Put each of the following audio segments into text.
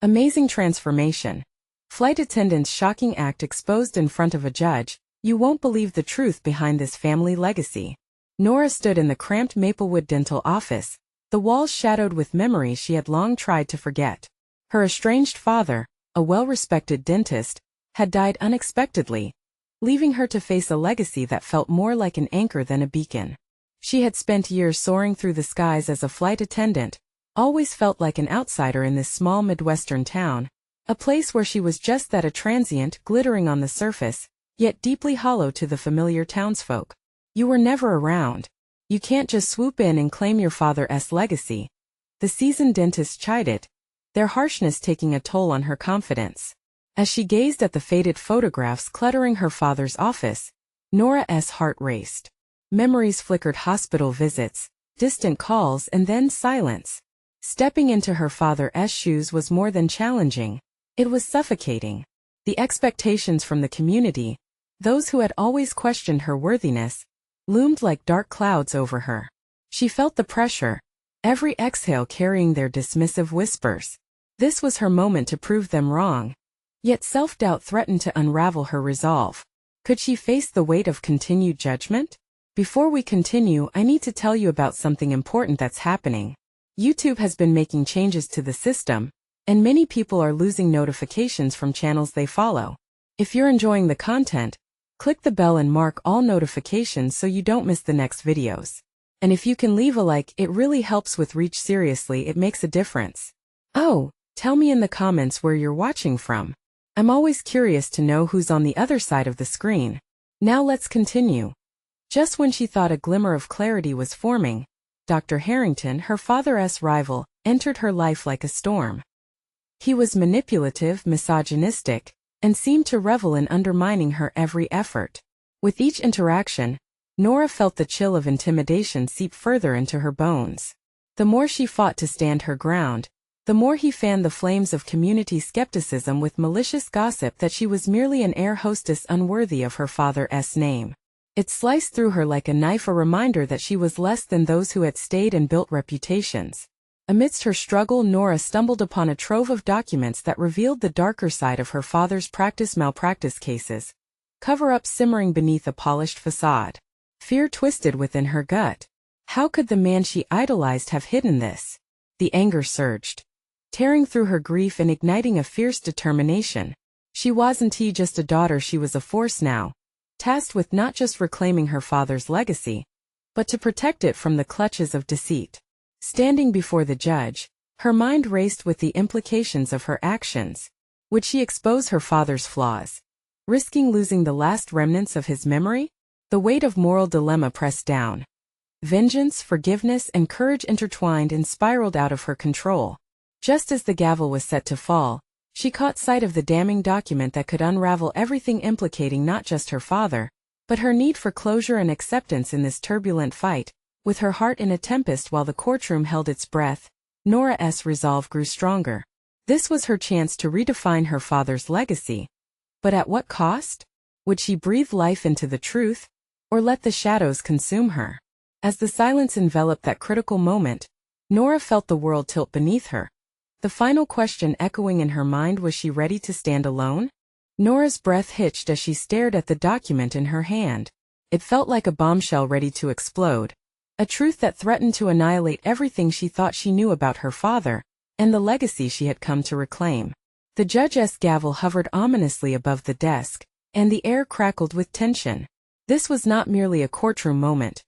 Amazing transformation. Flight attendant's shocking act exposed in front of a judge. You won't believe the truth behind this family legacy. Nora stood in the cramped Maplewood dental office, the walls shadowed with memories she had long tried to forget. Her estranged father, a well-respected dentist, had died unexpectedly, leaving her to face a legacy that felt more like an anchor than a beacon. She had spent years soaring through the skies as a flight attendant, always felt like an outsider in this small Midwestern town, a place where she was just that, a transient glittering on the surface, yet deeply hollow to the familiar townsfolk. You were never around. You can't just swoop in and claim your father's legacy, the seasoned dentist chided, their harshness taking a toll on her confidence. As she gazed at the faded photographs cluttering her father's office, Nora's heart raced. Memories flickered: hospital visits, distant calls, and then silence. Stepping into her father's shoes was more than challenging. It was suffocating. The expectations from the community, those who had always questioned her worthiness, loomed like dark clouds over her. She felt the pressure, every exhale carrying their dismissive whispers. This was her moment to prove them wrong. Yet self-doubt threatened to unravel her resolve. Could she face the weight of continued judgment? Before we continue, I need to tell you about something important that's happening. YouTube has been making changes to the system, and many people are losing notifications from channels they follow. If you're enjoying the content, click the bell and mark all notifications so you don't miss the next videos. And if you can leave a like, it really helps with reach. Seriously, it makes a difference. Oh, tell me in the comments where you're watching from. I'm always curious to know who's on the other side of the screen. Now let's continue. Just when she thought a glimmer of clarity was forming, Dr. Harrington, her father's rival, entered her life like a storm. He was manipulative, misogynistic, and seemed to revel in undermining her every effort. With each interaction, Nora felt the chill of intimidation seep further into her bones. The more she fought to stand her ground, the more he fanned the flames of community skepticism with malicious gossip that she was merely an air hostess unworthy of her father's name. It sliced through her like a knife, a reminder that she was less than those who had stayed and built reputations. Amidst her struggle, Nora stumbled upon a trove of documents that revealed the darker side of her father's malpractice cases, cover-ups simmering beneath a polished facade. Fear twisted within her gut. How could the man she idolized have hidden this? The anger surged, tearing through her grief and igniting a fierce determination. She wasn't just a daughter, she was a force now, tasked with not just reclaiming her father's legacy, but to protect it from the clutches of deceit. Standing before the judge, her mind raced with the implications of her actions. Would she expose her father's flaws, risking losing the last remnants of his memory? The weight of moral dilemma pressed down. Vengeance, forgiveness, and courage intertwined and spiraled out of her control. Just as the gavel was set to fall, she caught sight of the damning document that could unravel everything, implicating not just her father, but her need for closure and acceptance in this turbulent fight. With her heart in a tempest while the courtroom held its breath, Nora's resolve grew stronger. This was her chance to redefine her father's legacy. But at what cost? Would she breathe life into the truth, or let the shadows consume her? As the silence enveloped that critical moment, Nora felt the world tilt beneath her. The final question echoing in her mind: was she ready to stand alone? Nora's breath hitched as she stared at the document in her hand. It felt like a bombshell ready to explode, a truth that threatened to annihilate everything she thought she knew about her father and the legacy she had come to reclaim. The judge's gavel hovered ominously above the desk, and the air crackled with tension. This was not merely a courtroom moment.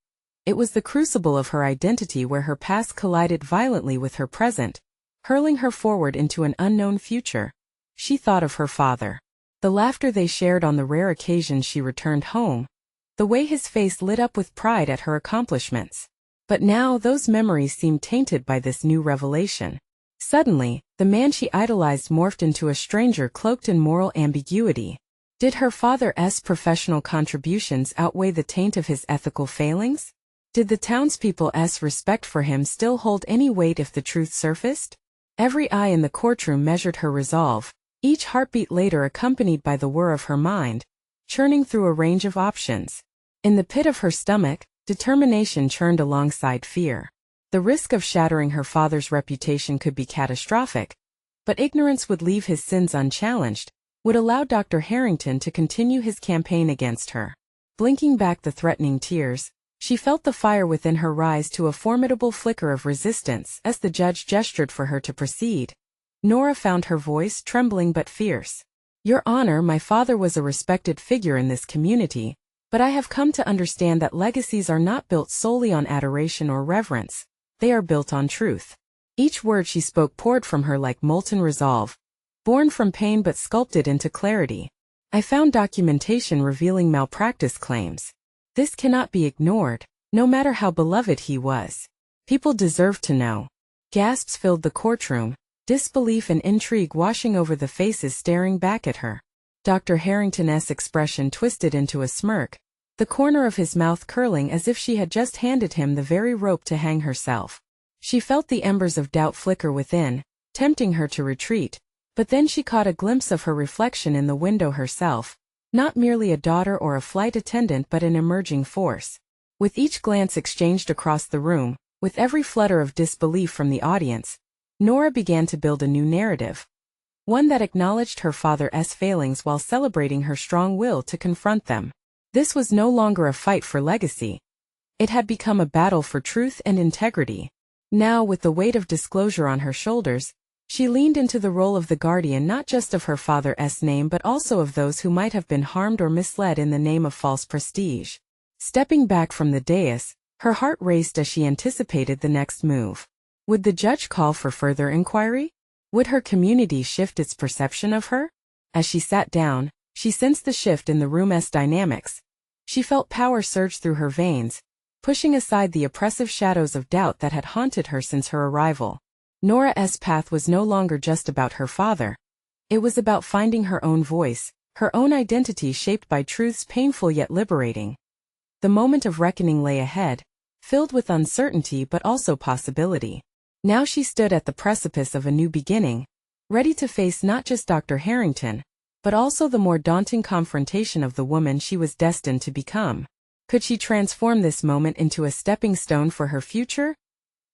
It was the crucible of her identity, where her past collided violently with her present, hurling her forward into an unknown future. She thought of her father, the laughter they shared on the rare occasions she returned home, the way his face lit up with pride at her accomplishments. But now those memories seemed tainted by this new revelation. Suddenly, the man she idolized morphed into a stranger cloaked in moral ambiguity. Did her father's professional contributions outweigh the taint of his ethical failings? Did the townspeople's respect for him still hold any weight if the truth surfaced? Every eye in the courtroom measured her resolve, each heartbeat later accompanied by the whir of her mind, churning through a range of options. In the pit of her stomach, determination churned alongside fear. The risk of shattering her father's reputation could be catastrophic, but ignorance would leave his sins unchallenged, would allow Dr. Harrington to continue his campaign against her. Blinking back the threatening tears, she felt the fire within her rise to a formidable flicker of resistance as the judge gestured for her to proceed. Nora found her voice trembling but fierce. "Your Honor, my father was a respected figure in this community, but I have come to understand that legacies are not built solely on adoration or reverence. They are built on truth." Each word she spoke poured from her like molten resolve, born from pain but sculpted into clarity. "I found documentation revealing malpractice claims. This cannot be ignored, no matter how beloved he was. People deserve to know." Gasps filled the courtroom, disbelief and intrigue washing over the faces staring back at her. Dr. Harrington's expression twisted into a smirk, the corner of his mouth curling as if she had just handed him the very rope to hang herself. She felt the embers of doubt flicker within, tempting her to retreat, but then she caught a glimpse of her reflection in the window herself, not merely a daughter or a flight attendant but an emerging force. With each glance exchanged across the room, with every flutter of disbelief from the audience, Nora began to build a new narrative. One that acknowledged her father's failings while celebrating her strong will to confront them. This was no longer a fight for legacy. It had become a battle for truth and integrity. Now, with the weight of disclosure on her shoulders, she leaned into the role of the guardian not just of her father's name but also of those who might have been harmed or misled in the name of false prestige. Stepping back from the dais, her heart raced as she anticipated the next move. Would the judge call for further inquiry? Would her community shift its perception of her? As she sat down, she sensed the shift in the room's dynamics. She felt power surge through her veins, pushing aside the oppressive shadows of doubt that had haunted her since her arrival. Nora's path was no longer just about her father. It was about finding her own voice, her own identity shaped by truths painful yet liberating. The moment of reckoning lay ahead, filled with uncertainty but also possibility. Now she stood at the precipice of a new beginning, ready to face not just Dr. Harrington, but also the more daunting confrontation of the woman she was destined to become. Could she transform this moment into a stepping stone for her future?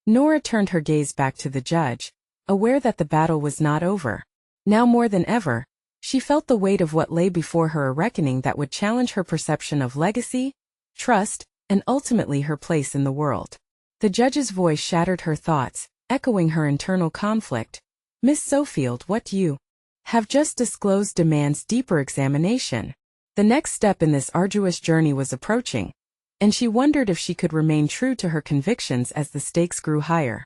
Nora turned her gaze back to the judge, aware that the battle was not over. Now more than ever, she felt the weight of what lay before her, a reckoning that would challenge her perception of legacy, trust, and ultimately her place in the world. The judge's voice shattered her thoughts, echoing her internal conflict. "Miss Sofield, what you have just disclosed demands deeper examination." The next step in this arduous journey was approaching, and she wondered if she could remain true to her convictions as the stakes grew higher.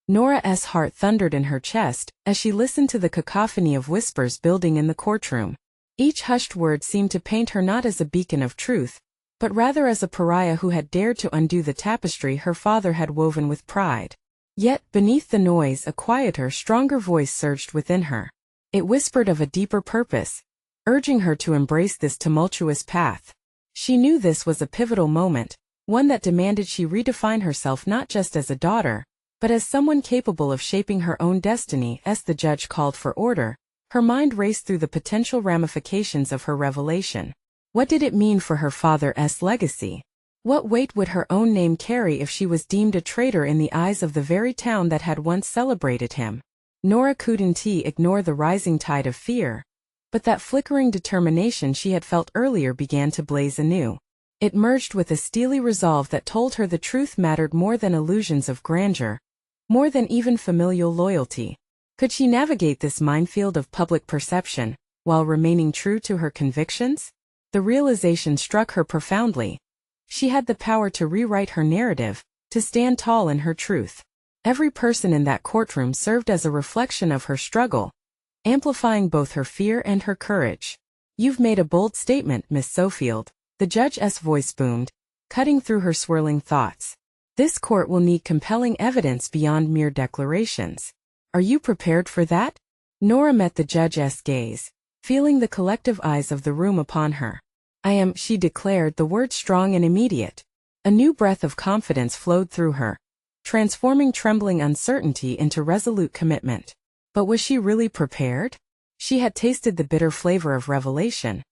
Nora's heart thundered in her chest as she listened to the cacophony of whispers building in the courtroom. Each hushed word seemed to paint her not as a beacon of truth, but rather as a pariah who had dared to undo the tapestry her father had woven with pride. Yet, beneath the noise, a quieter, stronger voice surged within her. It whispered of a deeper purpose, urging her to embrace this tumultuous path. She knew this was a pivotal moment, one that demanded she redefine herself not just as a daughter, but as someone capable of shaping her own destiny. As the judge called for order, her mind raced through the potential ramifications of her revelation. What did it mean for her father's legacy? What weight would her own name carry if she was deemed a traitor in the eyes of the very town that had once celebrated him? Nora couldn't ignore the rising tide of fear, but that flickering determination she had felt earlier began to blaze anew. It merged with a steely resolve that told her the truth mattered more than illusions of grandeur, more than even familial loyalty. Could she navigate this minefield of public perception, while remaining true to her convictions? The realization struck her profoundly. She had the power to rewrite her narrative, to stand tall in her truth. Every person in that courtroom served as a reflection of her struggle, amplifying both her fear and her courage. "You've made a bold statement, Miss Sofield," the judge's voice boomed, cutting through her swirling thoughts. "This court will need compelling evidence beyond mere declarations. Are you prepared for that?" Nora met the judge's gaze, feeling the collective eyes of the room upon her. "I am," she declared, the word strong and immediate. A new breath of confidence flowed through her, transforming trembling uncertainty into resolute commitment. But was she really prepared? She had tasted the bitter flavor of revelation.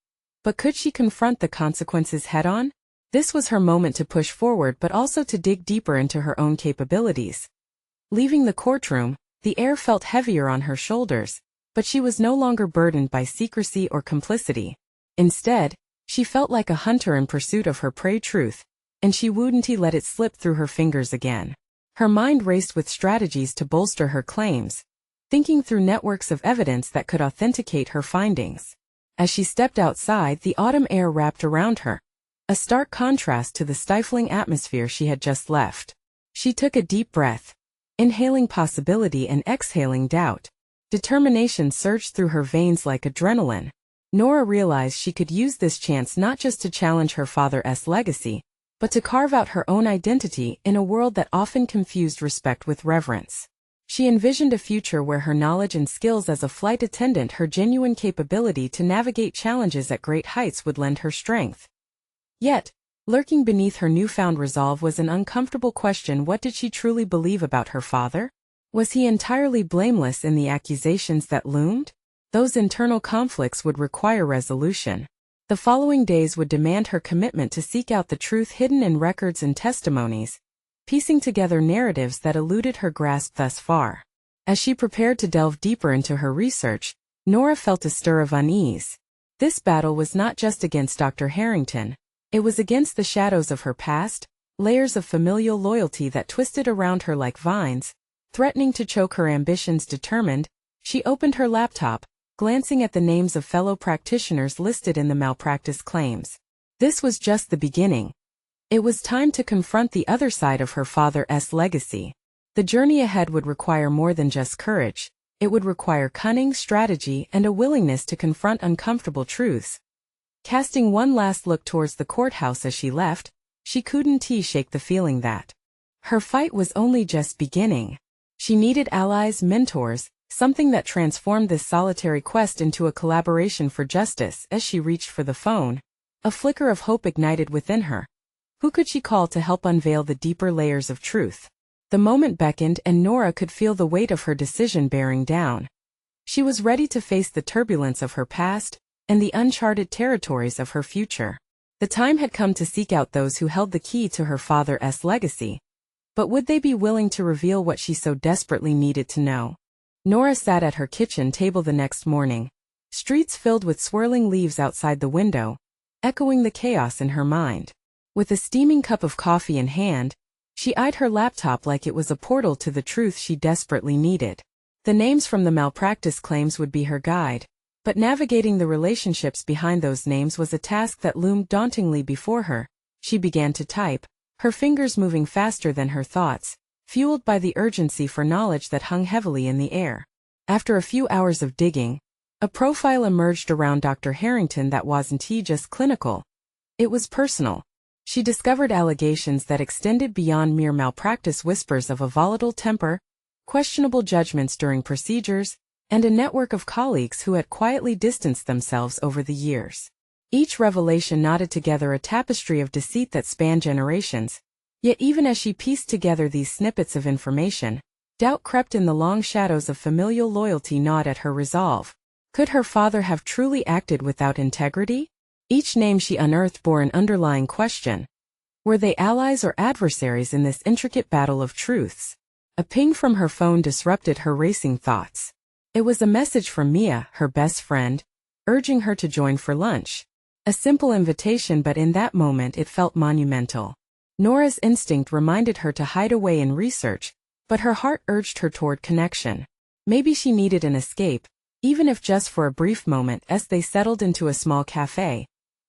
But could she confront the consequences head-on? This was her moment to push forward but also to dig deeper into her own capabilities. Leaving the courtroom, the air felt heavier on her shoulders, But she was no longer burdened by secrecy or complicity. Instead, she felt like a hunter in pursuit of her prey truth, and she wouldn't let it slip through her fingers again. Her mind raced with strategies to bolster her claims, thinking through networks of evidence that could authenticate her findings. As she stepped outside, the autumn air wrapped around her, a stark contrast to the stifling atmosphere she had just left. She took a deep breath, inhaling possibility and exhaling doubt. Determination surged through her veins like adrenaline. Nora realized she could use this chance not just to challenge her father's legacy, but to carve out her own identity in a world that often confused respect with reverence. She envisioned a future where her knowledge and skills as a flight attendant, her genuine capability to navigate challenges at great heights would lend her strength. Yet, lurking beneath her newfound resolve was an uncomfortable question: what did she truly believe about her father? Was he entirely blameless in the accusations that loomed? Those internal conflicts would require resolution. The following days would demand her commitment to seek out the truth hidden in records and testimonies, piecing together narratives that eluded her grasp thus far. As she prepared to delve deeper into her research, Nora felt a stir of unease. This battle was not just against Dr. Harrington. It was against the shadows of her past, layers of familial loyalty that twisted around her like vines, threatening to choke her ambitions. Determined, she opened her laptop, glancing at the names of fellow practitioners listed in the malpractice claims. This was just the beginning. It was time to confront the other side of her father's legacy. The journey ahead would require more than just courage. It would require cunning, strategy, and a willingness to confront uncomfortable truths. Casting one last look towards the courthouse as she left, she couldn't shake the feeling that her fight was only just beginning. She needed allies, mentors, something that transformed this solitary quest into a collaboration for justice. As she reached for the phone, a flicker of hope ignited within her. Who could she call to help unveil the deeper layers of truth? The moment beckoned, and Nora could feel the weight of her decision bearing down. She was ready to face the turbulence of her past and the uncharted territories of her future. The time had come to seek out those who held the key to her father's legacy. But would they be willing to reveal what she so desperately needed to know? Nora sat at her kitchen table the next morning, streets filled with swirling leaves outside the window, echoing the chaos in her mind. With a steaming cup of coffee in hand, she eyed her laptop like it was a portal to the truth she desperately needed. The names from the malpractice claims would be her guide, but navigating the relationships behind those names was a task that loomed dauntingly before her. She began to type, her fingers moving faster than her thoughts, fueled by the urgency for knowledge that hung heavily in the air. After a few hours of digging, a profile emerged around Dr. Harrington that wasn't just clinical. It was personal. She discovered allegations that extended beyond mere malpractice: whispers of a volatile temper, questionable judgments during procedures, and a network of colleagues who had quietly distanced themselves over the years. Each revelation knotted together a tapestry of deceit that spanned generations. Yet even as she pieced together these snippets of information, doubt crept in. The long shadows of familial loyalty gnawed at her resolve. Could her father have truly acted without integrity? Each name she unearthed bore an underlying question. Were they allies or adversaries in this intricate battle of truths? A ping from her phone disrupted her racing thoughts. It was a message from Mia, her best friend, urging her to join for lunch. A simple invitation, but in that moment it felt monumental. Nora's instinct reminded her to hide away in research, but her heart urged her toward connection. Maybe she needed an escape, even if just for a brief moment. As they settled into a small cafe,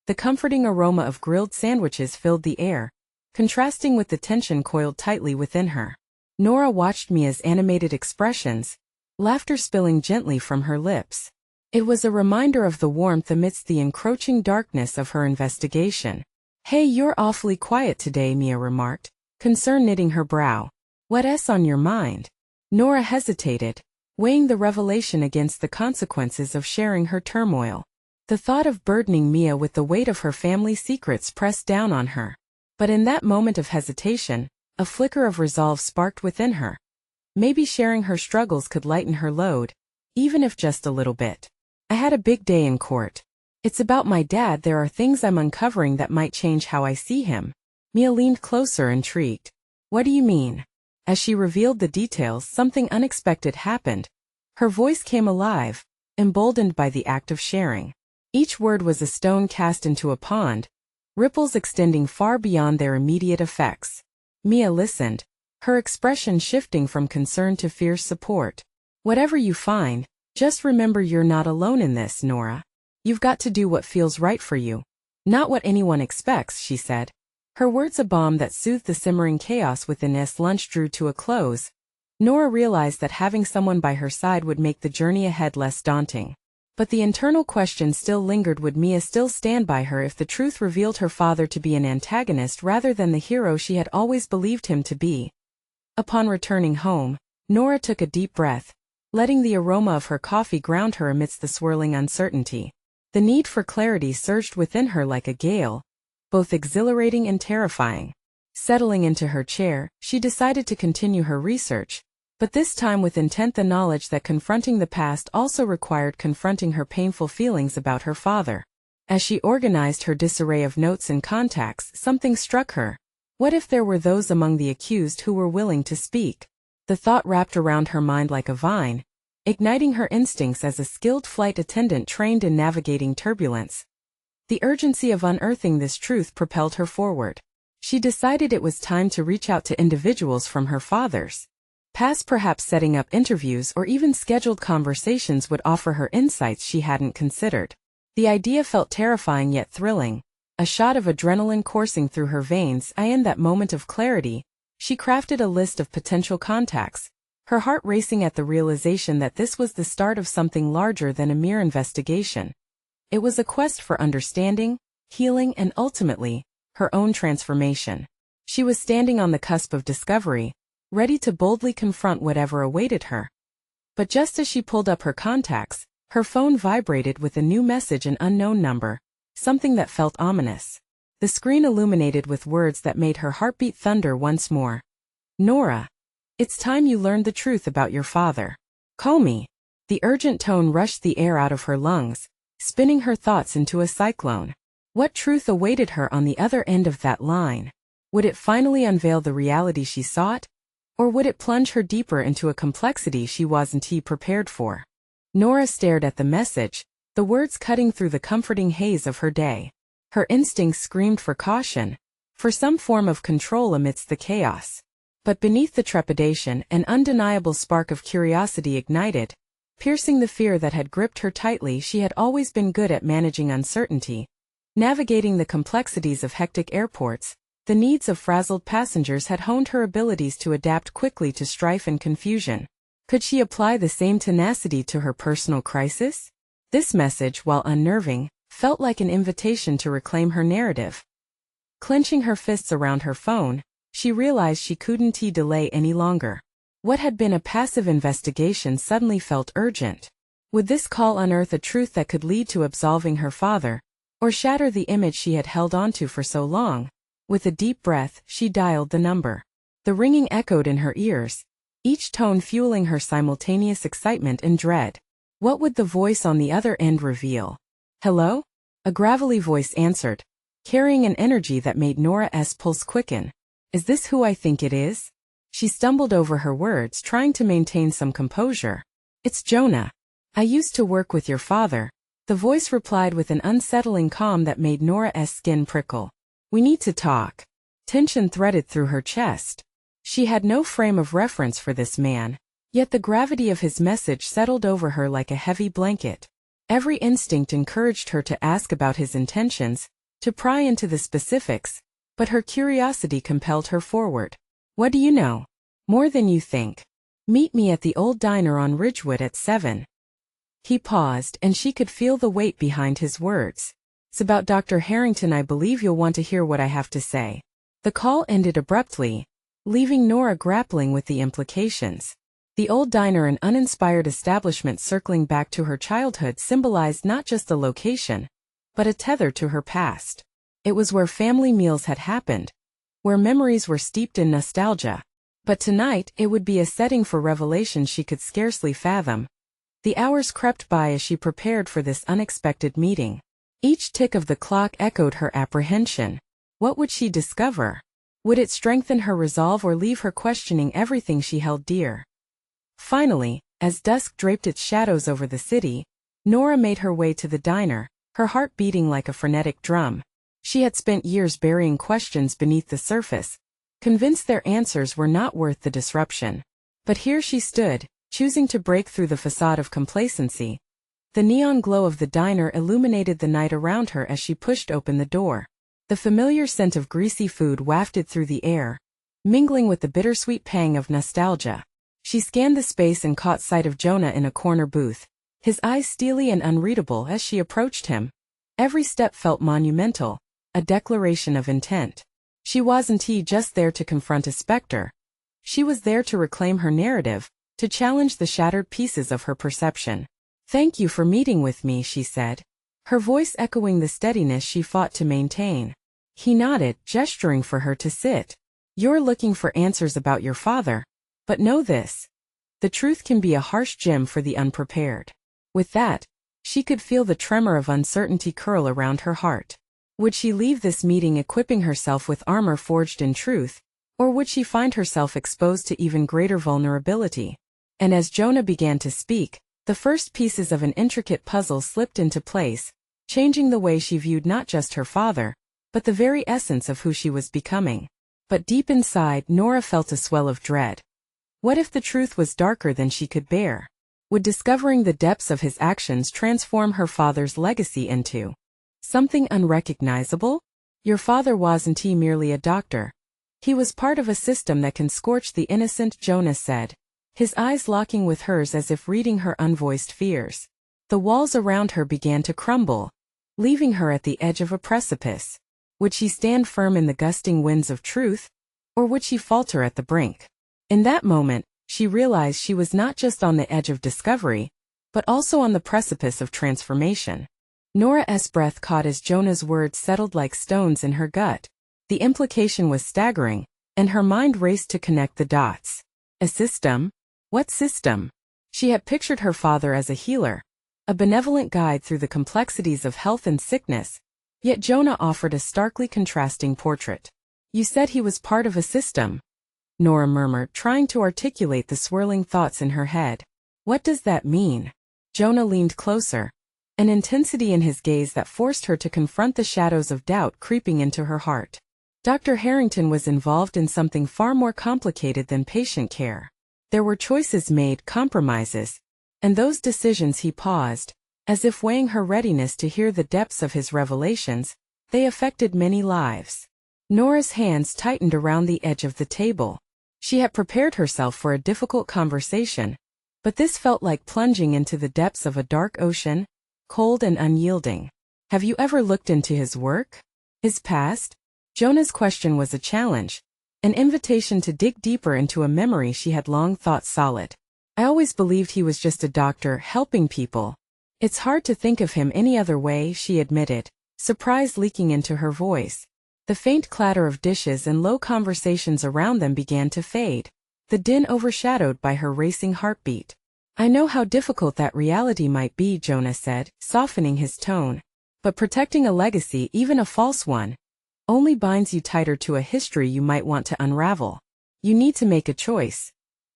the comforting aroma of grilled sandwiches filled the air, contrasting with the tension coiled tightly within her. Nora watched Mia's animated expressions, laughter spilling gently from her lips. It was a reminder of the warmth amidst the encroaching darkness of her investigation. "Hey, you're awfully quiet today," Mia remarked, concern knitting her brow. "What's on your mind?" Nora hesitated, weighing the revelation against the consequences of sharing her turmoil. The thought of burdening Mia with the weight of her family secrets pressed down on her. But in that moment of hesitation, a flicker of resolve sparked within her. Maybe sharing her struggles could lighten her load, even if just a little bit. "I had a big day in court. It's about my dad. There are things I'm uncovering that might change how I see him." Mia leaned closer, intrigued. "What do you mean?" As she revealed the details, something unexpected happened. Her voice came alive, emboldened by the act of sharing. Each word was a stone cast into a pond, ripples extending far beyond their immediate effects. Mia listened, her expression shifting from concern to fierce support. Whatever you find, just remember you're not alone in this, Nora. You've got to do what feels right for you. Not what anyone expects, she said. Her words a balm that soothed the simmering chaos within as lunch drew to a close. Nora realized that having someone by her side would make the journey ahead less daunting. But the internal question still lingered: would Mia still stand by her if the truth revealed her father to be an antagonist rather than the hero she had always believed him to be? Upon returning home, Nora took a deep breath, letting the aroma of her coffee ground her amidst the swirling uncertainty. The need for clarity surged within her like a gale, both exhilarating and terrifying. Settling into her chair, she decided to continue her research, but this time with intent, the knowledge that confronting the past also required confronting her painful feelings about her father. As she organized her disarray of notes and contacts, something struck her. What if there were those among the accused who were willing to speak? The thought wrapped around her mind like a vine, igniting her instincts as a skilled flight attendant trained in navigating turbulence. The urgency of unearthing this truth propelled her forward. She decided it was time to reach out to individuals from her father's past. Perhaps setting up interviews or even scheduled conversations would offer her insights she hadn't considered. The idea felt terrifying yet thrilling, a shot of adrenaline coursing through her veins. In that moment of clarity, she crafted a list of potential contacts, her heart racing at the realization that this was the start of something larger than a mere investigation. It was a quest for understanding, healing, and ultimately, her own transformation. She was standing on the cusp of discovery, ready to boldly confront whatever awaited her. But just as she pulled up her contacts, her phone vibrated with a new message, an unknown number, something that felt ominous. The screen illuminated with words that made her heartbeat thunder once more. Nora, it's time you learned the truth about your father. Call me. The urgent tone rushed the air out of her lungs, spinning her thoughts into a cyclone. What truth awaited her on the other end of that line? Would it finally unveil the reality she sought? Or would it plunge her deeper into a complexity she wasn't prepared for? Nora stared at the message, the words cutting through the comforting haze of her day. Her instincts screamed for caution, for some form of control amidst the chaos. But beneath the trepidation, an undeniable spark of curiosity ignited, piercing the fear that had gripped her tightly. She had always been good at managing uncertainty, navigating the complexities of hectic airports. The needs of frazzled passengers had honed her abilities to adapt quickly to strife and confusion. Could she apply the same tenacity to her personal crisis? This message, while unnerving, felt like an invitation to reclaim her narrative. Clenching her fists around her phone, she realized she couldn't delay any longer. What had been a passive investigation suddenly felt urgent. Would this call unearth a truth that could lead to absolving her father, or shatter the image she had held onto for so long? With a deep breath, she dialed the number. The ringing echoed in her ears, each tone fueling her simultaneous excitement and dread. What would the voice on the other end reveal? Hello? A gravelly voice answered, carrying an energy that made Nora's pulse quicken. Is this who I think it is? She stumbled over her words, trying to maintain some composure. It's Jonah. I used to work with your father. The voice replied with an unsettling calm that made Nora's skin prickle. We need to talk. Tension threaded through her chest. She had no frame of reference for this man, yet the gravity of his message settled over her like a heavy blanket. Every instinct encouraged her to ask about his intentions, to pry into the specifics, but her curiosity compelled her forward. What do you know? More than you think. Meet me at the old diner on Ridgewood at 7. He paused, and she could feel the weight behind his words. It's about Dr. Harrington. I believe you'll want to hear what I have to say. The call ended abruptly, leaving Nora grappling with the implications. The old diner, an uninspired establishment circling back to her childhood, symbolized not just a location, but a tether to her past. It was where family meals had happened, where memories were steeped in nostalgia. But tonight, it would be a setting for revelations she could scarcely fathom. The hours crept by as she prepared for this unexpected meeting. Each tick of the clock echoed her apprehension. What would she discover? Would it strengthen her resolve or leave her questioning everything she held dear? Finally, as dusk draped its shadows over the city, Nora made her way to the diner, her heart beating like a frenetic drum. She had spent years burying questions beneath the surface, convinced their answers were not worth the disruption. But here she stood, choosing to break through the facade of complacency. The neon glow of the diner illuminated the night around her as she pushed open the door. The familiar scent of greasy food wafted through the air, mingling with the bittersweet pang of nostalgia. She scanned the space and caught sight of Jonah in a corner booth, his eyes steely and unreadable as she approached him. Every step felt monumental, a declaration of intent. She wasn't just there to confront a specter. She was there to reclaim her narrative, to challenge the shattered pieces of her perception. "Thank you for meeting with me," she said, her voice echoing the steadiness she fought to maintain. He nodded, gesturing for her to sit. "You're looking for answers about your father. But know this. The truth can be a harsh gem for the unprepared." With that, she could feel the tremor of uncertainty curl around her heart. Would she leave this meeting equipping herself with armor forged in truth, or would she find herself exposed to even greater vulnerability? And as Jonah began to speak, the first pieces of an intricate puzzle slipped into place, changing the way she viewed not just her father, but the very essence of who she was becoming. But deep inside, Nora felt a swell of dread. What if the truth was darker than she could bear? Would discovering the depths of his actions transform her father's legacy into something unrecognizable? "Your father wasn't merely a doctor. He was part of a system that can scorch the innocent," Jonah said, his eyes locking with hers as if reading her unvoiced fears. The walls around her began to crumble, leaving her at the edge of a precipice. Would she stand firm in the gusting winds of truth, or would she falter at the brink? In that moment, she realized she was not just on the edge of discovery, but also on the precipice of transformation. Nora's breath caught as Jonah's words settled like stones in her gut. The implication was staggering, and her mind raced to connect the dots. A system? What system? She had pictured her father as a healer, a benevolent guide through the complexities of health and sickness, yet Jonah offered a starkly contrasting portrait. "You said he was part of a system," Nora murmured, trying to articulate the swirling thoughts in her head. "What does that mean?" Jonah leaned closer, an intensity in his gaze that forced her to confront the shadows of doubt creeping into her heart. Dr. Harrington was involved in something far more complicated than patient care. There were choices made, compromises, and those decisions. He paused, as if weighing her readiness to hear the depths of his revelations. They affected many lives. Nora's hands tightened around the edge of the table. She had prepared herself for a difficult conversation, but this felt like plunging into the depths of a dark ocean, cold and unyielding. "Have you ever looked into his work? His past?" Jonah's question was a challenge, an invitation to dig deeper into a memory she had long thought solid. "I always believed he was just a doctor helping people. It's hard to think of him any other way," she admitted, surprise leaking into her voice. The faint clatter of dishes and low conversations around them began to fade, the din overshadowed by her racing heartbeat. "I know how difficult that reality might be," Jonah said, softening his tone. "But protecting a legacy, even a false one, only binds you tighter to a history you might want to unravel. You need to make a choice.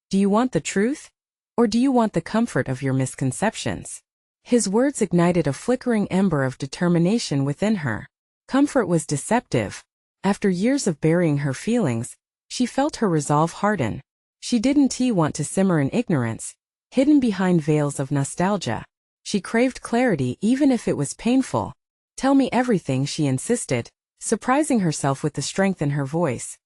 Do you want the truth? Or do you want the comfort of your misconceptions?" His words ignited a flickering ember of determination within her. Comfort was deceptive. After years of burying her feelings, she felt her resolve harden. She didn't want to simmer in ignorance, hidden behind veils of nostalgia. She craved clarity even if it was painful. "Tell me everything," she insisted, surprising herself with the strength in her voice.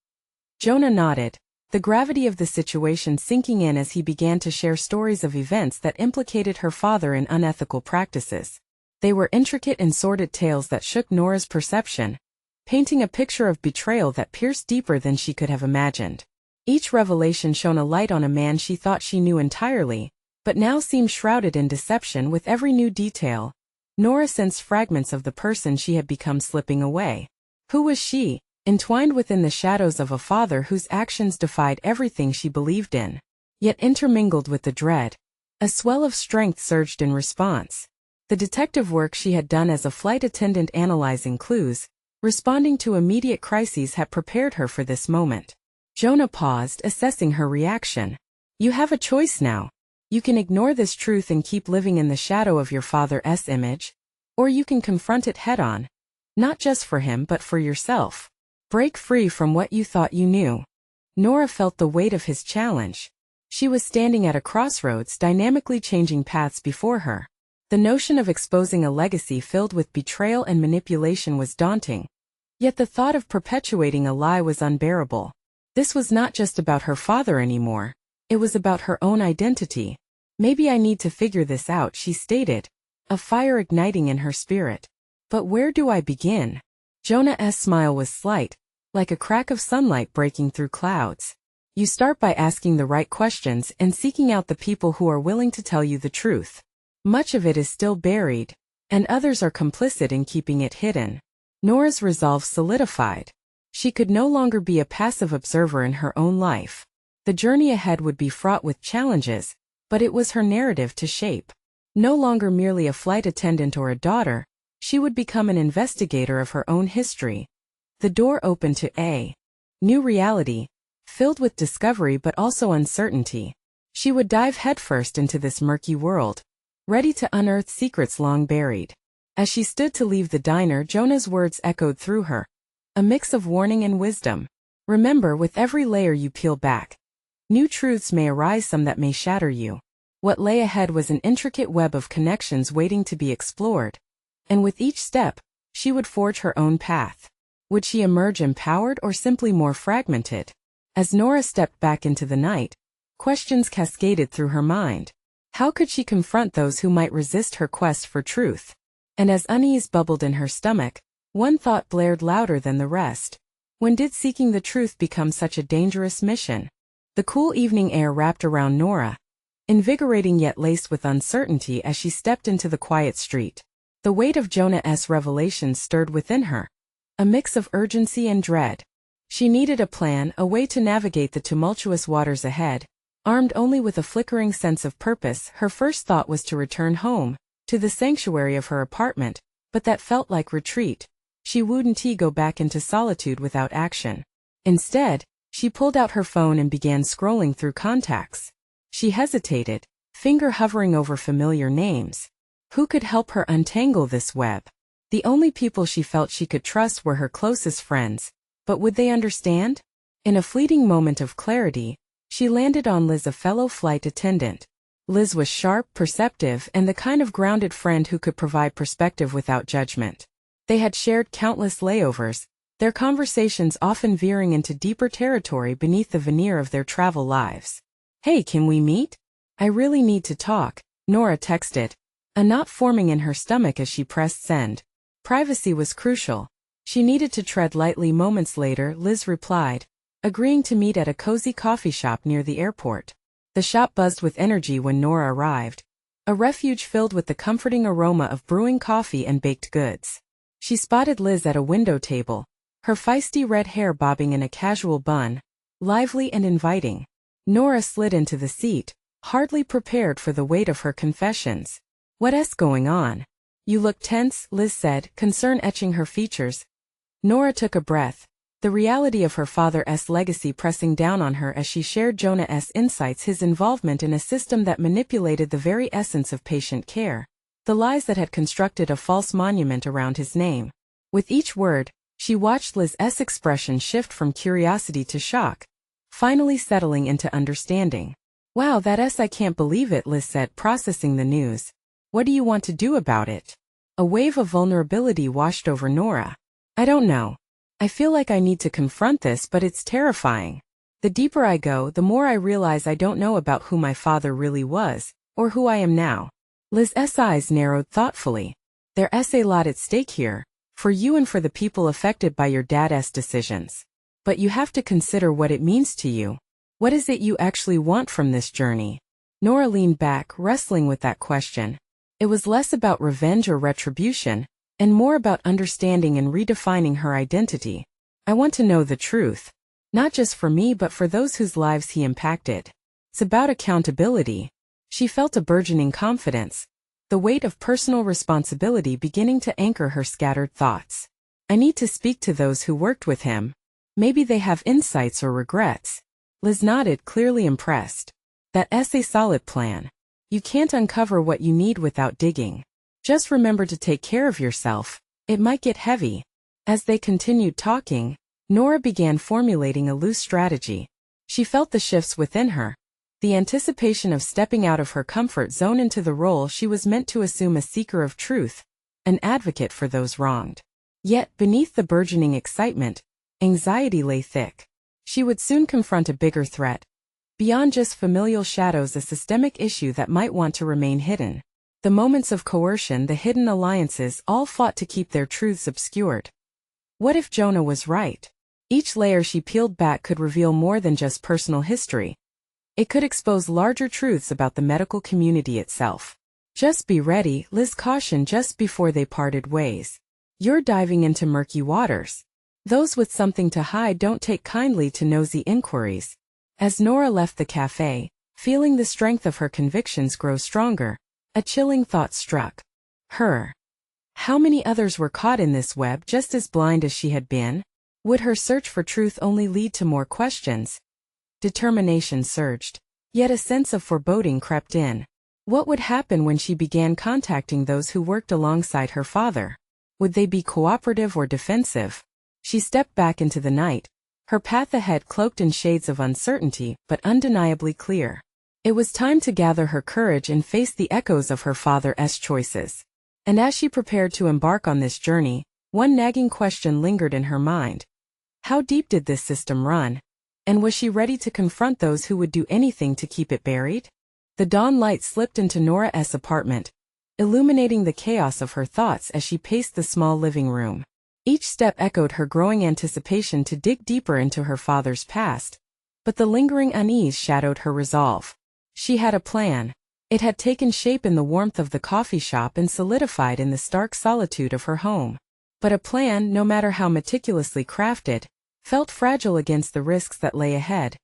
Jonah nodded, the gravity of the situation sinking in as he began to share stories of events that implicated her father in unethical practices. They were intricate and sordid tales that shook Nora's perception, painting a picture of betrayal that pierced deeper than she could have imagined. Each revelation shone a light on a man she thought she knew entirely, but now seemed shrouded in deception. With every new detail, Nora sensed fragments of the person she had become slipping away. Who was she, entwined within the shadows of a father whose actions defied everything she believed in? Yet intermingled with the dread, a swell of strength surged in response. The detective work she had done as a flight attendant, analyzing clues, responding to immediate crises, had prepared her for this moment. Jonah paused, assessing her reaction. "You have a choice now. You can ignore this truth and keep living in the shadow of your father's image, or you can confront it head-on, not just for him but for yourself. Break free from what you thought you knew. Nora felt the weight of his challenge. She was standing at a crossroads, dynamically changing paths before her. The notion of exposing a legacy filled with betrayal and manipulation was daunting. Yet the thought of perpetuating a lie was unbearable. This was not just about her father anymore. It was about her own identity. Maybe I need to figure this out, she stated, a fire igniting in her spirit. But where do I begin? Jonah's smile was slight, like a crack of sunlight breaking through clouds. You start by asking the right questions and seeking out the people who are willing to tell you the truth. Much of it is still buried, and others are complicit in keeping it hidden. Nora's resolve solidified. She could no longer be a passive observer in her own life. The journey ahead would be fraught with challenges, but it was her narrative to shape. No longer merely a flight attendant or a daughter, she would become an investigator of her own history. The door opened to a new reality, filled with discovery but also uncertainty. She would dive headfirst into this murky world, ready to unearth secrets long buried. As she stood to leave the diner, Jonah's words echoed through her, a mix of warning and wisdom. Remember, with every layer you peel back, new truths may arise, some that may shatter you. What lay ahead was an intricate web of connections waiting to be explored. And with each step, she would forge her own path. Would she emerge empowered or simply more fragmented? As Nora stepped back into the night, questions cascaded through her mind. How could she confront those who might resist her quest for truth? And as unease bubbled in her stomach, one thought blared louder than the rest. When did seeking the truth become such a dangerous mission? The cool evening air wrapped around Nora, invigorating yet laced with uncertainty as she stepped into the quiet street. The weight of Jonah's revelations stirred within her, a mix of urgency and dread. She needed a plan, a way to navigate the tumultuous waters ahead. Armed only with a flickering sense of purpose, her first thought was to return home, to the sanctuary of her apartment, but that felt like retreat. She wouldn't go back into solitude without action. Instead, she pulled out her phone and began scrolling through contacts. She hesitated, finger hovering over familiar names. Who could help her untangle this web? The only people she felt she could trust were her closest friends, but would they understand? In a fleeting moment of clarity, she landed on Liz, a fellow flight attendant. Liz was sharp, perceptive, and the kind of grounded friend who could provide perspective without judgment. They had shared countless layovers, their conversations often veering into deeper territory beneath the veneer of their travel lives. "Hey, can we meet? I really need to talk," Nora texted, a knot forming in her stomach as she pressed send. Privacy was crucial. She needed to tread lightly. Moments later, Liz replied, agreeing to meet at a cozy coffee shop near the airport. The shop buzzed with energy when Nora arrived, a refuge filled with the comforting aroma of brewing coffee and baked goods. She spotted Liz at a window table, her feisty red hair bobbing in a casual bun, lively and inviting. Nora slid into the seat, hardly prepared for the weight of her confessions. "What's going on? You look tense," Liz said, concern etching her features. Nora took a breath, the reality of her father's legacy pressing down on her as she shared Jonah's insights, his involvement in a system that manipulated the very essence of patient care, the lies that had constructed a false monument around his name. With each word, she watched Liz's expression shift from curiosity to shock, finally settling into understanding. "Wow, I can't believe it," Liz said, processing the news. "What do you want to do about it?" A wave of vulnerability washed over Nora. "I don't know. I feel like I need to confront this, but it's terrifying. The deeper I go, the more I realize I don't know about who my father really was, or who I am now." Liz's eyes narrowed thoughtfully. "There's a lot at stake here, for you and for the people affected by your dad's decisions. But you have to consider what it means to you. What is it you actually want from this journey?" Nora leaned back, wrestling with that question. It was less about revenge or retribution, and more about understanding and redefining her identity. "I want to know the truth. Not just for me but for those whose lives he impacted. It's about accountability." She felt a burgeoning confidence, the weight of personal responsibility beginning to anchor her scattered thoughts. "I need to speak to those who worked with him. Maybe they have insights or regrets." Liz nodded, clearly impressed. "That's a solid plan. You can't uncover what you need without digging. Just remember to take care of yourself. It might get heavy. As they continued talking, Nora began formulating a loose strategy. She felt the shifts within her. The anticipation of stepping out of her comfort zone into the role she was meant to assume, a seeker of truth, an advocate for those wronged. Yet, beneath the burgeoning excitement, anxiety lay thick. She would soon confront a bigger threat. Beyond just familial shadows, a systemic issue that might want to remain hidden. The moments of coercion, the hidden alliances, all fought to keep their truths obscured. What if Jonah was right? Each layer she peeled back could reveal more than just personal history. It could expose larger truths about the medical community itself. Just be ready, Liz cautioned just before they parted ways. You're diving into murky waters. Those with something to hide don't take kindly to nosy inquiries. As Nora left the cafe, feeling the strength of her convictions grow stronger, a chilling thought struck her. How many others were caught in this web just as blind as she had been? Would her search for truth only lead to more questions? Determination surged, yet a sense of foreboding crept in. What would happen when she began contacting those who worked alongside her father? Would they be cooperative or defensive? She stepped back into the night, her path ahead cloaked in shades of uncertainty but undeniably clear. It was time to gather her courage and face the echoes of her father's choices. And as she prepared to embark on this journey, one nagging question lingered in her mind. How deep did this system run? And was she ready to confront those who would do anything to keep it buried? The dawn light slipped into Nora's apartment, illuminating the chaos of her thoughts as she paced the small living room. Each step echoed her growing anticipation to dig deeper into her father's past, but the lingering unease shadowed her resolve. She had a plan. It had taken shape in the warmth of the coffee shop and solidified in the stark solitude of her home. But a plan, no matter how meticulously crafted, felt fragile against the risks that lay ahead.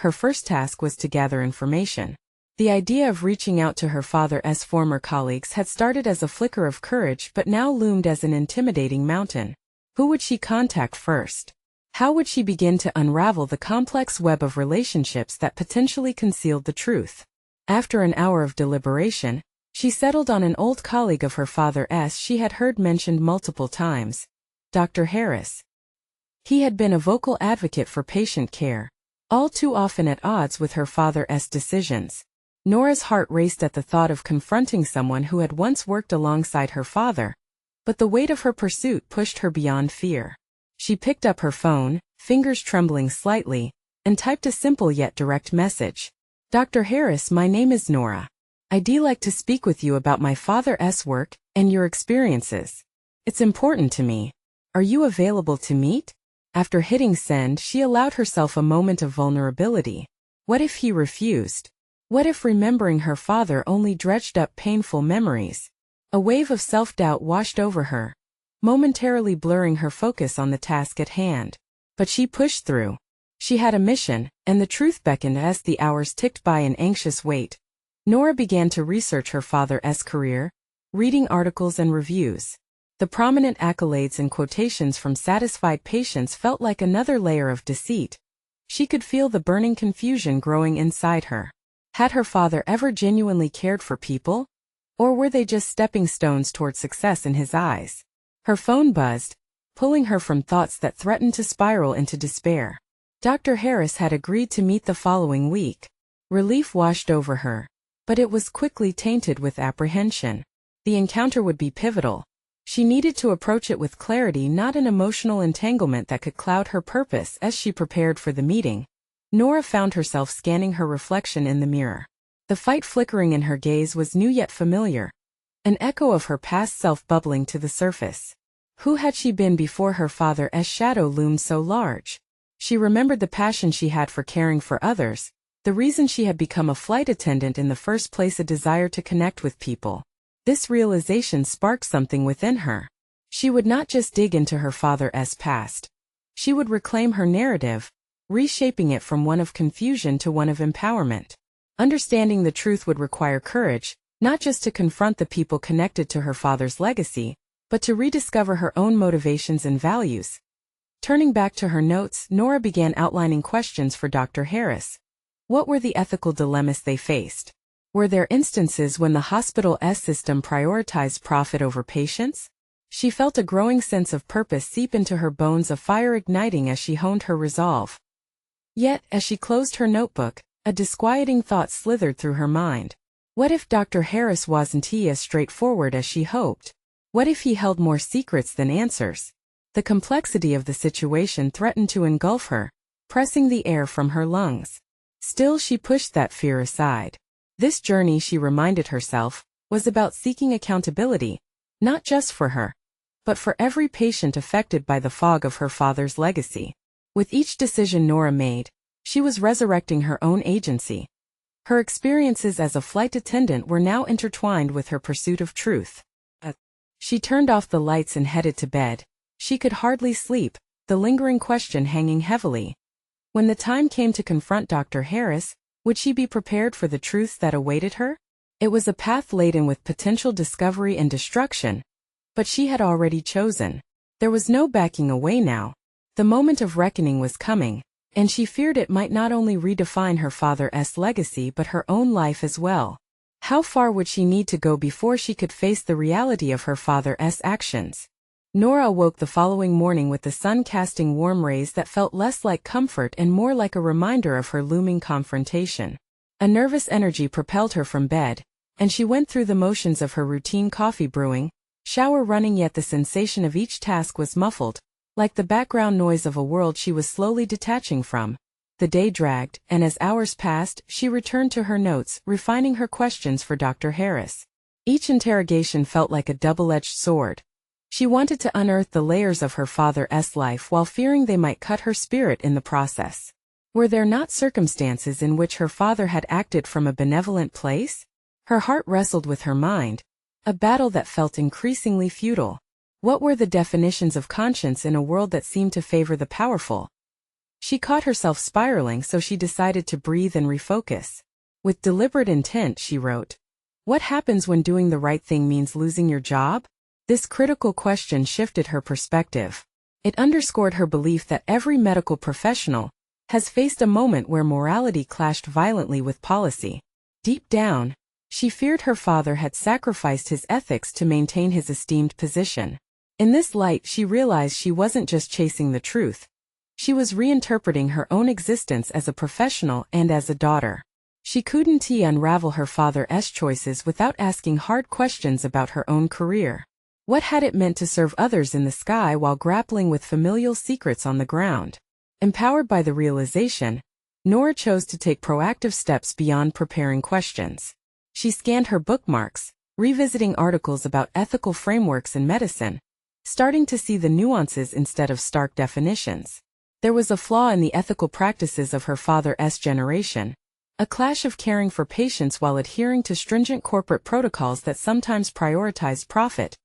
Her first task was to gather information. The idea of reaching out to her father's former colleagues had started as a flicker of courage but now loomed as an intimidating mountain. Who would she contact first? How would she begin to unravel the complex web of relationships that potentially concealed the truth? After an hour of deliberation, she settled on an old colleague of her father's she had heard mentioned multiple times, Dr. Harris. He had been a vocal advocate for patient care, all too often at odds with her father's decisions. Nora's heart raced at the thought of confronting someone who had once worked alongside her father, but the weight of her pursuit pushed her beyond fear. She picked up her phone, fingers trembling slightly, and typed a simple yet direct message. Dr. Harris, my name is Nora. I'd like to speak with you about my father's work and your experiences. It's important to me. Are you available to meet? After hitting send, she allowed herself a moment of vulnerability. What if he refused? What if remembering her father only dredged up painful memories? A wave of self-doubt washed over her, momentarily blurring her focus on the task at hand. But she pushed through. She had a mission, and the truth beckoned as the hours ticked by in anxious wait. Nora began to research her father's career, reading articles and reviews. The prominent accolades and quotations from satisfied patients felt like another layer of deceit. She could feel the burning confusion growing inside her. Had her father ever genuinely cared for people? Or were they just stepping stones toward success in his eyes? Her phone buzzed, pulling her from thoughts that threatened to spiral into despair. Dr. Harris had agreed to meet the following week. Relief washed over her, but it was quickly tainted with apprehension. The encounter would be pivotal. She needed to approach it with clarity, not an emotional entanglement that could cloud her purpose. As she prepared for the meeting, Nora found herself scanning her reflection in the mirror. The fight flickering in her gaze was new yet familiar, an echo of her past self bubbling to the surface. Who had she been before her father's shadow loomed so large? She remembered the passion she had for caring for others, the reason she had become a flight attendant in the first place, a desire to connect with people. This realization sparked something within her. She would not just dig into her father's past. She would reclaim her narrative, reshaping it from one of confusion to one of empowerment. Understanding the truth would require courage, not just to confront the people connected to her father's legacy, but to rediscover her own motivations and values. Turning back to her notes, Nora began outlining questions for Dr. Harris. What were the ethical dilemmas they faced? Were there instances when the hospital's system prioritized profit over patients? She felt a growing sense of purpose seep into her bones, a fire igniting as she honed her resolve. Yet, as she closed her notebook, a disquieting thought slithered through her mind. What if Dr. Harris wasn't as straightforward as she hoped? What if he held more secrets than answers? The complexity of the situation threatened to engulf her, pressing the air from her lungs. Still, she pushed that fear aside. This journey, she reminded herself, was about seeking accountability, not just for her, but for every patient affected by the fog of her father's legacy. With each decision Nora made, she was resurrecting her own agency. Her experiences as a flight attendant were now intertwined with her pursuit of truth. She turned off the lights and headed to bed. She could hardly sleep, the lingering question hanging heavily. When the time came to confront Dr. Harris, would she be prepared for the truths that awaited her? It was a path laden with potential discovery and destruction, but she had already chosen. There was no backing away now. The moment of reckoning was coming, and she feared it might not only redefine her father's legacy but her own life as well. How far would she need to go before she could face the reality of her father's actions? Nora awoke the following morning with the sun casting warm rays that felt less like comfort and more like a reminder of her looming confrontation. A nervous energy propelled her from bed, and she went through the motions of her routine: coffee brewing, shower running, yet the sensation of each task was muffled, like the background noise of a world she was slowly detaching from. The day dragged, and as hours passed, she returned to her notes, refining her questions for Dr. Harris. Each interrogation felt like a double-edged sword. She wanted to unearth the layers of her father's life while fearing they might cut her spirit in the process. Were there not circumstances in which her father had acted from a benevolent place? Her heart wrestled with her mind, a battle that felt increasingly futile. What were the definitions of conscience in a world that seemed to favor the powerful? She caught herself spiraling, so she decided to breathe and refocus. With deliberate intent, she wrote, "What happens when doing the right thing means losing your job?" This critical question shifted her perspective. It underscored her belief that every medical professional has faced a moment where morality clashed violently with policy. Deep down, she feared her father had sacrificed his ethics to maintain his esteemed position. In this light, she realized she wasn't just chasing the truth. She was reinterpreting her own existence as a professional and as a daughter. She couldn't unravel her father's choices without asking hard questions about her own career. What had it meant to serve others in the sky while grappling with familial secrets on the ground? Empowered by the realization, Nora chose to take proactive steps beyond preparing questions. She scanned her bookmarks, revisiting articles about ethical frameworks in medicine, starting to see the nuances instead of stark definitions. There was a flaw in the ethical practices of her father's generation, a clash of caring for patients while adhering to stringent corporate protocols that sometimes prioritized profit.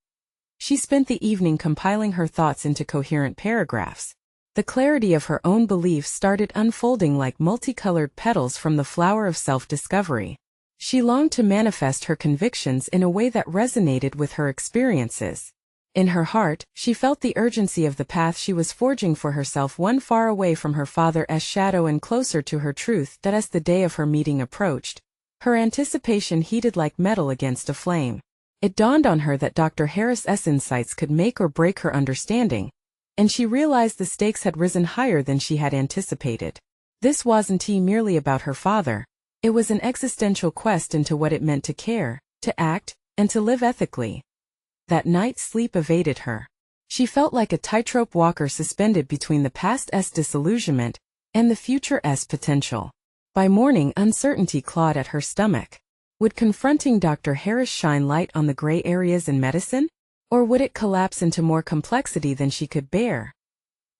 She spent the evening compiling her thoughts into coherent paragraphs. The clarity of her own beliefs started unfolding like multicolored petals from the flower of self-discovery. She longed to manifest her convictions in a way that resonated with her experiences. In her heart, she felt the urgency of the path she was forging for herself, one far away from her father's shadow and closer to her truth. That as the day of her meeting approached, her anticipation heated like metal against a flame. It dawned on her that Dr. Harris's insights could make or break her understanding, and she realized the stakes had risen higher than she had anticipated. This wasn't merely about her father. It was an existential quest into what it meant to care, to act, and to live ethically. That night, sleep evaded her. She felt like a tightrope walker suspended between the past's disillusionment and the future's potential. By morning, uncertainty clawed at her stomach. Would confronting Dr. Harris shine light on the gray areas in medicine? Or would it collapse into more complexity than she could bear?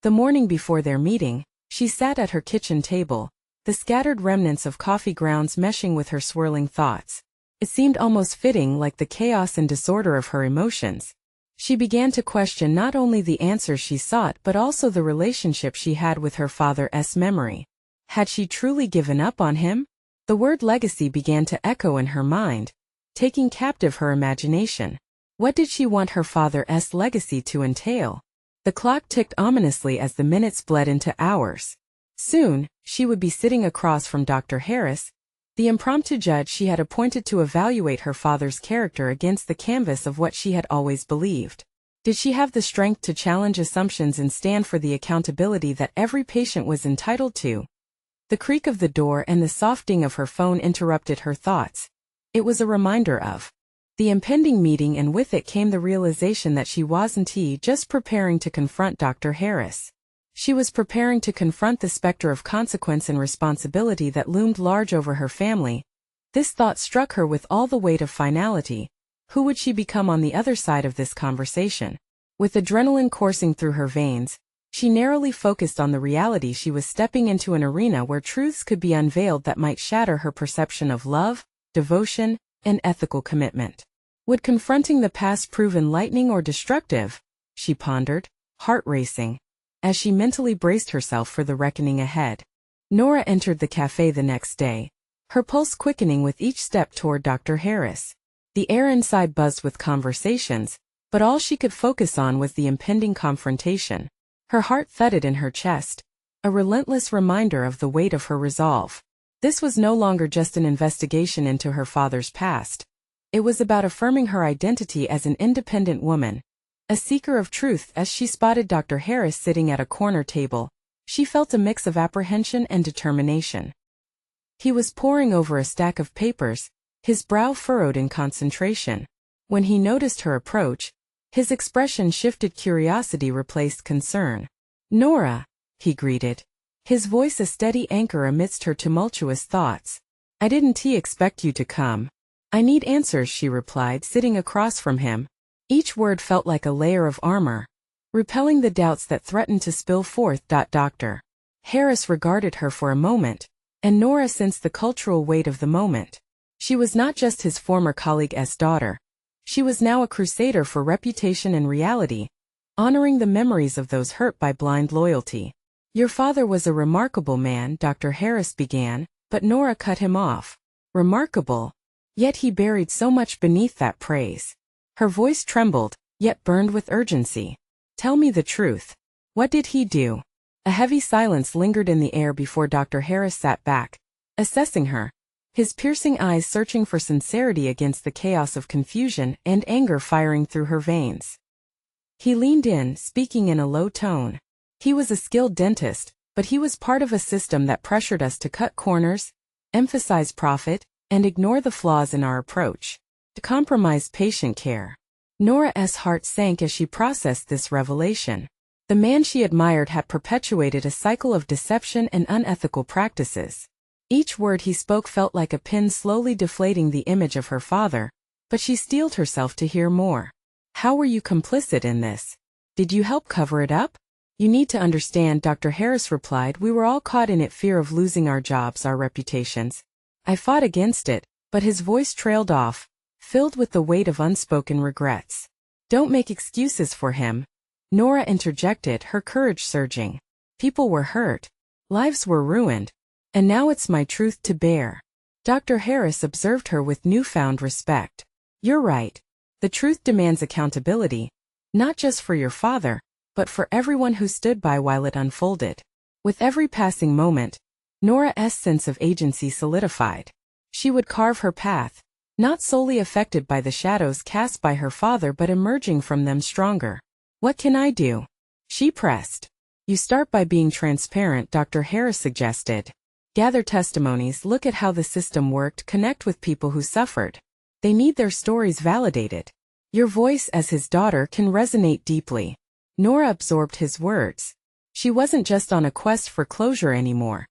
The morning before their meeting, she sat at her kitchen table, the scattered remnants of coffee grounds meshing with her swirling thoughts. It seemed almost fitting, like the chaos and disorder of her emotions. She began to question not only the answers she sought but also the relationship she had with her father's memory. Had she truly given up on him? The word legacy began to echo in her mind, taking captive her imagination. What did she want her father's legacy to entail? The clock ticked ominously as the minutes bled into hours. Soon, she would be sitting across from Dr. Harris, The impromptu judge she had appointed to evaluate her father's character against the canvas of what she had always believed. Did she have the strength to challenge assumptions and stand for the accountability that every patient was entitled to? The creak of the door and the soft ding of her phone interrupted her thoughts. It was a reminder of the impending meeting, and with it came the realization that she wasn't just preparing to confront Dr. Harris. She was preparing to confront the specter of consequence and responsibility that loomed large over her family. This thought struck her with all the weight of finality. Who would she become on the other side of this conversation? With adrenaline coursing through her veins, she narrowly focused on the reality she was stepping into, an arena where truths could be unveiled that might shatter her perception of love, devotion, and ethical commitment. Would confronting the past prove enlightening or destructive? She pondered, heart racing, as she mentally braced herself for the reckoning ahead. Nora entered the cafe the next day, her pulse quickening with each step toward Dr. Harris. The air inside buzzed with conversations, but all she could focus on was the impending confrontation. Her heart thudded in her chest, a relentless reminder of the weight of her resolve. This was no longer just an investigation into her father's past. It was about affirming her identity as an independent woman, a seeker of truth. As she spotted Dr. Harris sitting at a corner table, she felt a mix of apprehension and determination. He was poring over a stack of papers, his brow furrowed in concentration. When he noticed her approach, his expression shifted. Curiosity replaced concern. "Nora," he greeted, his voice a steady anchor amidst her tumultuous thoughts. "I didn't expect you to come." "I need answers," she replied, sitting across from him. Each word felt like a layer of armor, repelling the doubts that threatened to spill forth. Dr. Harris regarded her for a moment, and Nora sensed the cultural weight of the moment. She was not just his former colleague's daughter. She was now a crusader for reputation and reality, honoring the memories of those hurt by blind loyalty. "Your father was a remarkable man," Dr. Harris began, but Nora cut him off. "Remarkable? Yet he buried so much beneath that praise." Her voice trembled, yet burned with urgency. "Tell me the truth. What did he do?" A heavy silence lingered in the air before Dr. Harris sat back, assessing her, his piercing eyes searching for sincerity against the chaos of confusion and anger firing through her veins. He leaned in, speaking in a low tone. "He was a skilled dentist, but he was part of a system that pressured us to cut corners, emphasize profit, and ignore the flaws in our approach. To compromise patient care." Nora's heart sank as she processed this revelation. The man she admired had perpetuated a cycle of deception and unethical practices. Each word he spoke felt like a pin slowly deflating the image of her father, but she steeled herself to hear more. "How were you complicit in this? Did you help cover it up?" "You need to understand," Dr. Harris replied. "We were all caught in it, fear of losing our jobs, our reputations. I fought against it," but his voice trailed off, filled with the weight of unspoken regrets. "Don't make excuses for him," Nora interjected, her courage surging. "People were hurt. Lives were ruined. And now it's my truth to bear." Dr. Harris observed her with newfound respect. "You're right. The truth demands accountability, not just for your father, but for everyone who stood by while it unfolded." With every passing moment, Nora's sense of agency solidified. She would carve her path, not solely affected by the shadows cast by her father but emerging from them stronger. "What can I do?" she pressed. "You start by being transparent," Dr. Harris suggested. "Gather testimonies, look at how the system worked, connect with people who suffered. They need their stories validated. Your voice as his daughter can resonate deeply." Nora absorbed his words. She wasn't just on a quest for closure anymore.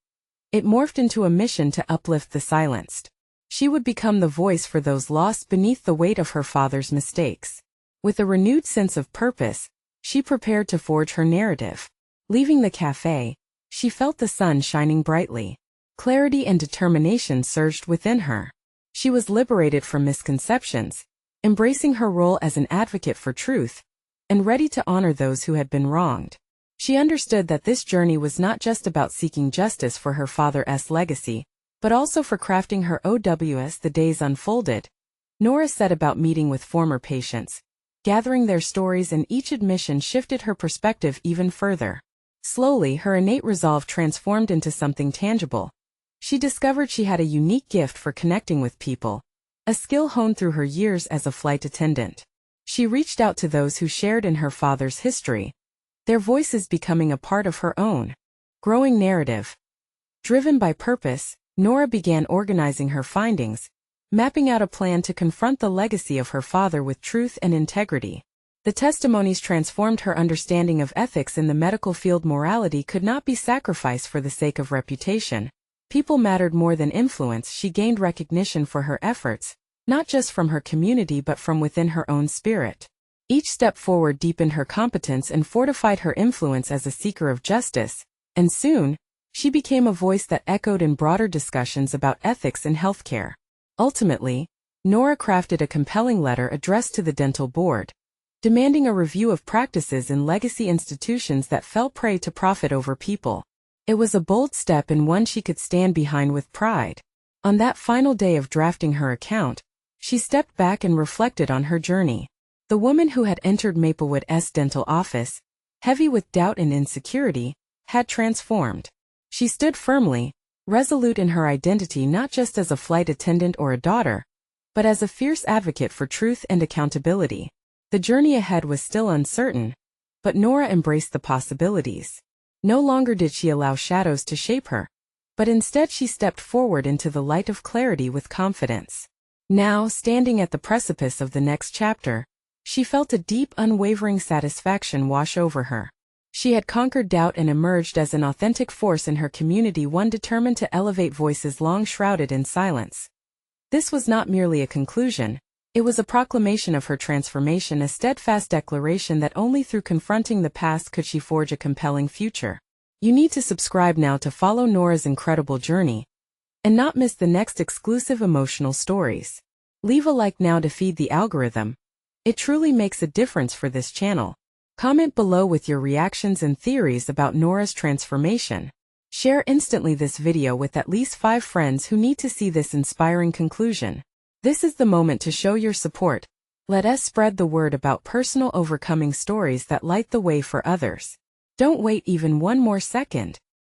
It morphed into a mission to uplift the silenced. She would become the voice for those lost beneath the weight of her father's mistakes. With a renewed sense of purpose, she prepared to forge her narrative. Leaving the cafe, she felt the sun shining brightly. Clarity and determination surged within her. She was liberated from misconceptions, embracing her role as an advocate for truth, and ready to honor those who had been wronged. She understood that this journey was not just about seeking justice for her father's legacy, but also for crafting her OWS. The days unfolded. Nora set about meeting with former patients, gathering their stories, and each admission shifted her perspective even further. Slowly, her innate resolve transformed into something tangible. She discovered she had a unique gift for connecting with people, a skill honed through her years as a flight attendant. She reached out to those who shared in her father's history, their voices becoming a part of her own growing narrative. Driven by purpose, Nora began organizing her findings, mapping out a plan to confront the legacy of her father with truth and integrity. The testimonies transformed her understanding of ethics in the medical field. Morality could not be sacrificed for the sake of reputation. People mattered more than influence. She gained recognition for her efforts, not just from her community but from within her own spirit. Each step forward deepened her competence and fortified her influence as a seeker of justice, and soon, she became a voice that echoed in broader discussions about ethics in healthcare. Ultimately, Nora crafted a compelling letter addressed to the dental board, demanding a review of practices in legacy institutions that fell prey to profit over people. It was a bold step and one she could stand behind with pride. On that final day of drafting her account, she stepped back and reflected on her journey. The woman who had entered Maplewood's dental office, heavy with doubt and insecurity, had transformed. She stood firmly, resolute in her identity not just as a flight attendant or a daughter, but as a fierce advocate for truth and accountability. The journey ahead was still uncertain, but Nora embraced the possibilities. No longer did she allow shadows to shape her, but instead she stepped forward into the light of clarity with confidence. Now, standing at the precipice of the next chapter, she felt a deep, unwavering satisfaction wash over her. She had conquered doubt and emerged as an authentic force in her community, one determined to elevate voices long shrouded in silence. This was not merely a conclusion. It was a proclamation of her transformation, a steadfast declaration that only through confronting the past could she forge a compelling future. You need to subscribe now to follow Nora's incredible journey and not miss the next exclusive emotional stories. Leave a like now to feed the algorithm. It truly makes a difference for this channel. Comment below with your reactions and theories about Nora's transformation. Share instantly this video with at least 5 friends who need to see this inspiring conclusion. This is the moment to show your support. Let us spread the word about personal overcoming stories that light the way for others. Don't wait even one more second.